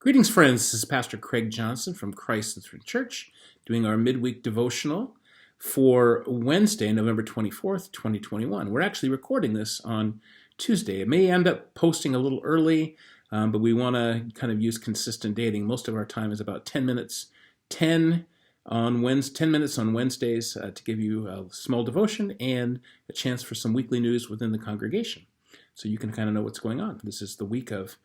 Greetings, friends. This is Pastor Craig Johnson from Christ Lutheran Church doing our midweek devotional for Wednesday, November 24th, 2021. We're actually recording this on Tuesday. It may end up posting a little early, but we want to kind of use consistent dating. Most of our time is about 10 minutes, 10 minutes on Wednesdays to give you a small devotion and a chance for some weekly news within the congregation, so you can kind of know what's going on. This is the week of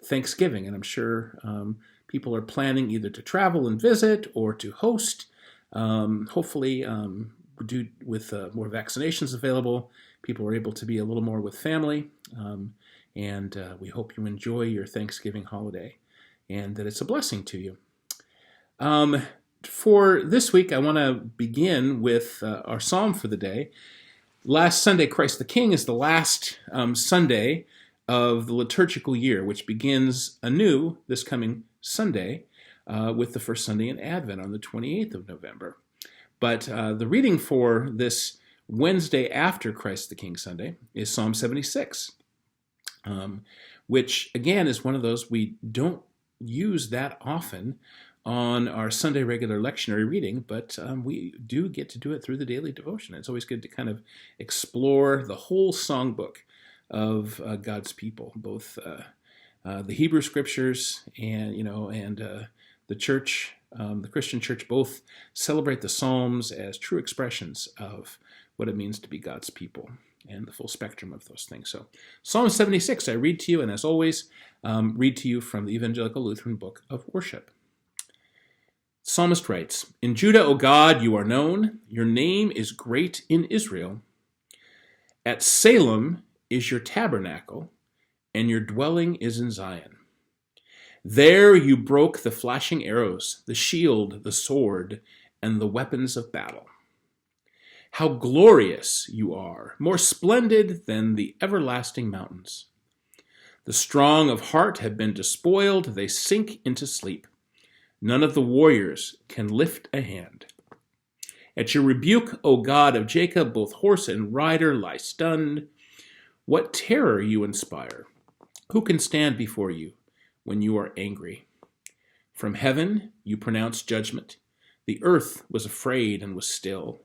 Thanksgiving, and I'm sure people are planning either to travel and visit or to host. Hopefully, due with more vaccinations available, people are able to be a little more with family, and we hope you enjoy your Thanksgiving holiday and that it's a blessing to you. For this week, I want to begin with our psalm for the day. Last Sunday, Christ the King, is the last Sunday of the liturgical year, which begins anew this coming Sunday with the first Sunday in Advent on the 28th of November. But the reading for this Wednesday after Christ the King Sunday is Psalm 76, which again is one of those we don't use that often on our Sunday regular lectionary reading, but we do get to do it through the daily devotion. It's always good to kind of explore the whole songbook of God's people, both the Hebrew scriptures and the church, the Christian church, both celebrate the Psalms as true expressions of what it means to be God's people and the full spectrum of those things. So Psalm 76, I read to you, and as always, read to you from the Evangelical Lutheran Book of Worship. Psalmist writes, "In Judah, O God, you are known. Your name is great in Israel. At Salem is your tabernacle, and your dwelling is in Zion. There you broke the flashing arrows, the shield, the sword, and the weapons of battle. How glorious you are, more splendid than the everlasting mountains. The strong of heart have been despoiled, they sink into sleep. None of the warriors can lift a hand. At your rebuke, O God of Jacob, both horse and rider lie stunned. What terror you inspire! Who can stand before you when you are angry? From heaven you pronounce judgment. The earth was afraid and was still.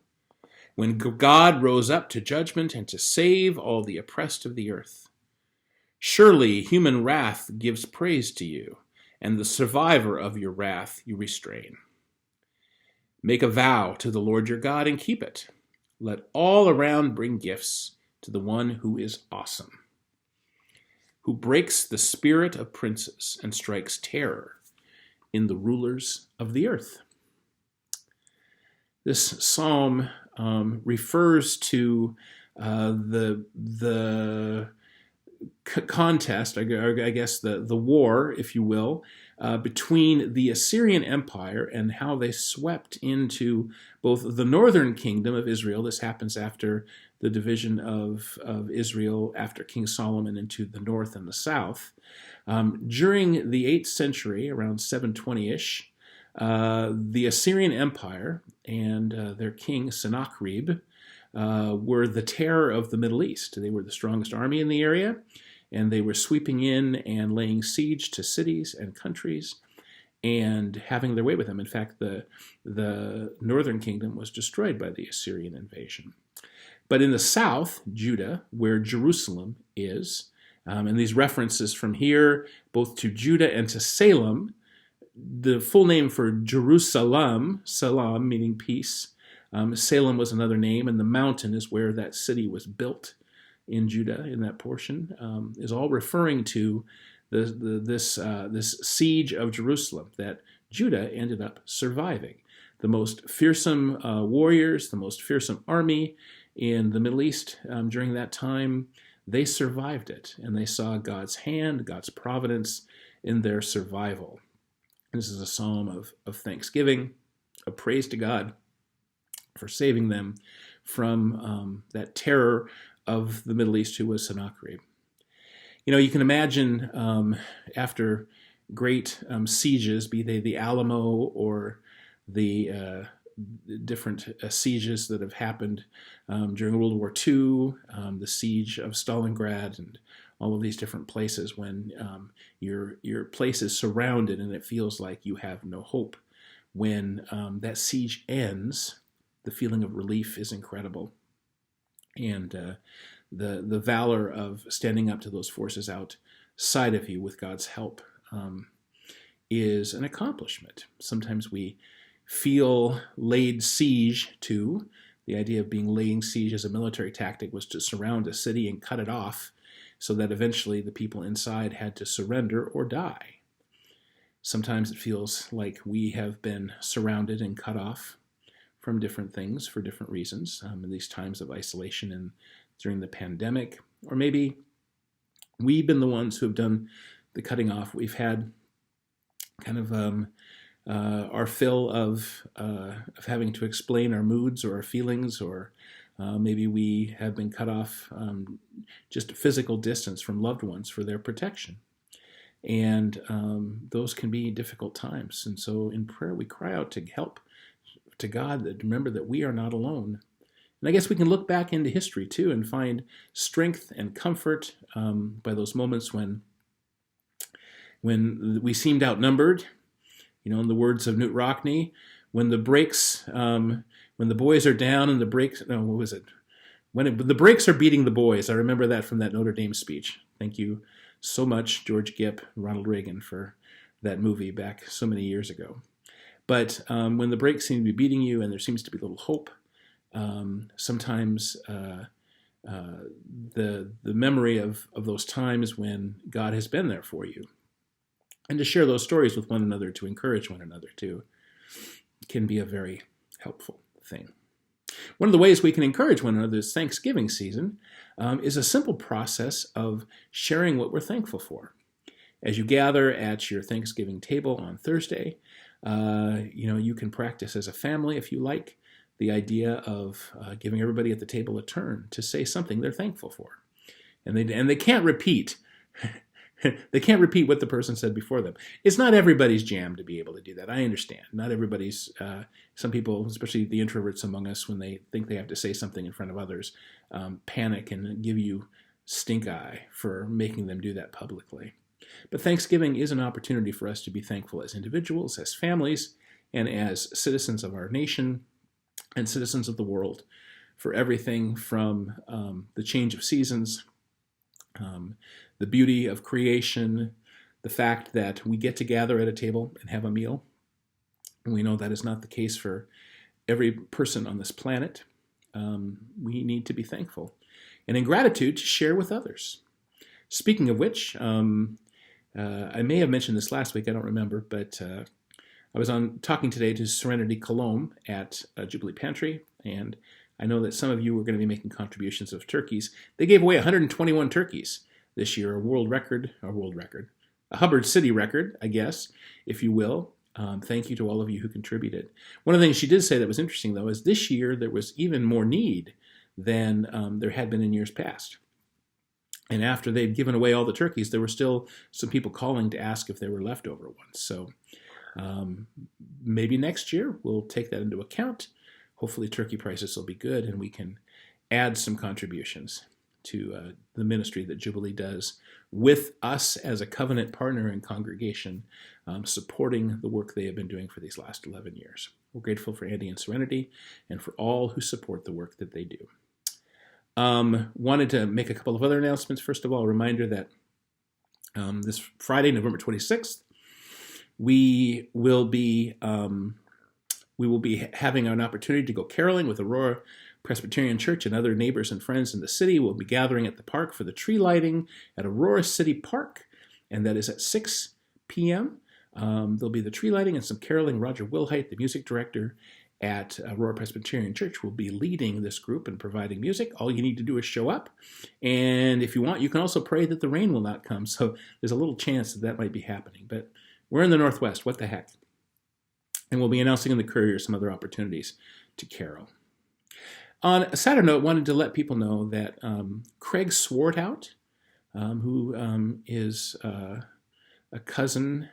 When God rose up to judgment and to save all the oppressed of the earth. Surely human wrath gives praise to you, and the survivor of your wrath you restrain. Make a vow to the Lord your God and keep it. Let all around bring gifts to the one who is awesome, who breaks the spirit of princes and strikes terror in the rulers of the earth." This psalm refers to the contest, I guess the war, if you will, between the Assyrian Empire and how they swept into both the northern kingdom of Israel. This happens after the division of Israel after King Solomon into the north and the south. During the 8th century, around 720-ish, the Assyrian Empire and their king Sennacherib were the terror of the Middle East. They were the strongest army in the area, and they were sweeping in and laying siege to cities and countries and having their way with them. In fact, the northern kingdom was destroyed by the Assyrian invasion. But in the south, Judah, where Jerusalem is, and these references from here, both to Judah and to Salem, the full name for Jerusalem, Salam, meaning peace. Salem was another name, and the mountain is where that city was built in Judah, in that portion, is all referring to this siege of Jerusalem that Judah ended up surviving. The most fearsome warriors, the most fearsome army in the Middle East during that time, they survived it, and they saw God's hand, God's providence in their survival. This is a psalm of thanksgiving, of praise to God for saving them from that terror of the Middle East, who was Sennacherib. You can imagine after great sieges, be they the Alamo or the different sieges that have happened during World War II, the siege of Stalingrad, and all of these different places when your place is surrounded and it feels like you have no hope. When that siege ends, the feeling of relief is incredible. And the valor of standing up to those forces outside of you with God's help is an accomplishment. Sometimes we feel laid siege to. The idea of being laying siege as a military tactic was to surround a city and cut it off so that eventually the people inside had to surrender or die. Sometimes it feels like we have been surrounded and cut off from different things for different reasons in these times of isolation and during the pandemic. Or maybe we've been the ones who have done the cutting off. We've had kind of our fill of having to explain our moods or our feelings, or maybe we have been cut off just a physical distance from loved ones for their protection. And those can be difficult times. And so in prayer, we cry out to help to God, that remember that we are not alone. And I guess we can look back into history too and find strength and comfort by those moments when we seemed outnumbered. You know, in the words of Knute Rockne, when the boys are down and the brakes, no, what was it? The brakes are beating the boys. I remember that from that Notre Dame speech. Thank you so much, George Gipp, Ronald Reagan, for that movie back so many years ago. But when the brakes seem to be beating you and there seems to be little hope, sometimes the memory of those times when God has been there for you, and to share those stories with one another, to encourage one another too, can be a very helpful thing. One of the ways we can encourage one another this Thanksgiving season is a simple process of sharing what we're thankful for. As you gather at your Thanksgiving table on Thursday, you can practice as a family, if you like, the idea of giving everybody at the table a turn to say something they're thankful for. And they can't repeat. They can't repeat what the person said before them. It's not everybody's jam to be able to do that. I understand. Not everybody's, some people, especially the introverts among us, when they think they have to say something in front of others, panic and give you stink eye for making them do that publicly. But Thanksgiving is an opportunity for us to be thankful as individuals, as families, and as citizens of our nation and citizens of the world for everything from the change of seasons, the beauty of creation, the fact that we get to gather at a table and have a meal. And we know that is not the case for every person on this planet. We need to be thankful and in gratitude to share with others. Speaking of which, I may have mentioned this last week, I don't remember, but I was talking today to Serenity Cologne at Jubilee Pantry, and I know that some of you were going to be making contributions of turkeys. They gave away 121 turkeys this year, a Hubbard City record, I guess, if you will. Thank you to all of you who contributed. One of the things she did say that was interesting, though, is this year there was even more need than there had been in years past. And after they'd given away all the turkeys, there were still some people calling to ask if there were leftover ones. So maybe next year we'll take that into account. Hopefully turkey prices will be good and we can add some contributions to the ministry that Jubilee does with us as a covenant partner and congregation, supporting the work they have been doing for these last 11 years. We're grateful for Andy and Serenity and for all who support the work that they do. Wanted to make a couple of other announcements. First of all, a reminder that this Friday, November 26th, we will be having an opportunity to go caroling with Aurora Presbyterian Church and other neighbors and friends in the city. We'll be gathering at the park for the tree lighting at Aurora City Park, and that is at 6 p.m. There'll be the tree lighting and some caroling. Roger Wilhite, the music director at Aurora Presbyterian Church, will be leading this group and providing music. All you need to do is show up, and if you want, you can also pray that the rain will not come, so there's a little chance that that might be happening, but we're in the Northwest, what the heck. And we'll be announcing in the Courier some other opportunities to carol. On a sadder note, wanted to let people know that Craig Swartout, who is a cousin,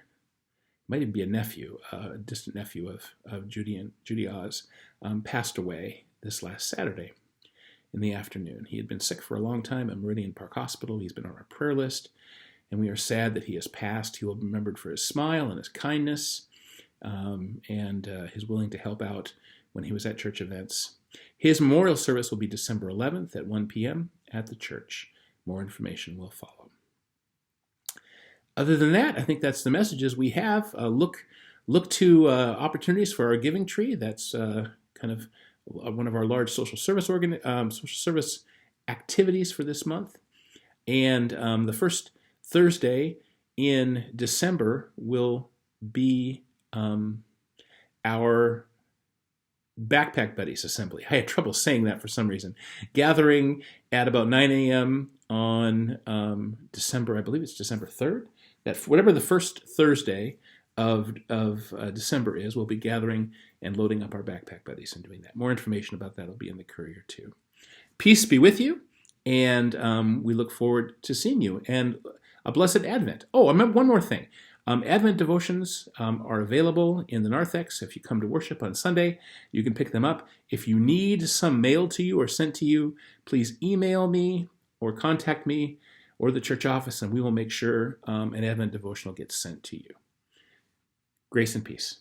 might even be a nephew, a distant nephew of Judy Oz, passed away this last Saturday. in the afternoon. He had been sick for a long time at Meridian Park Hospital. He's been on our prayer list, and we are sad that he has passed. He will be remembered for his smile and his kindness, and his willing to help out when he was at church events. His memorial service will be December 11th at 1 p.m. at the church. More information will follow. Other than that, I think that's the messages we have. Look to opportunities for our giving tree. That's kind of one of our large social service activities for this month. And the first Thursday in December will be our Backpack Buddies Assembly. I had trouble saying that for some reason. Gathering at about 9 a.m. on December, I believe it's December 3rd. That whatever the first Thursday of December is, we'll be gathering and loading up our Backpack Buddies and doing that. More information about that will be in the Courier too. Peace be with you, and we look forward to seeing you. And a blessed Advent. Oh, I remember one more thing. Advent devotions are available in the narthex. If you come to worship on Sunday, you can pick them up. If you need some mailed to you or sent to you, please email me or contact me or the church office, and we will make sure an Advent devotional gets sent to you. Grace and peace.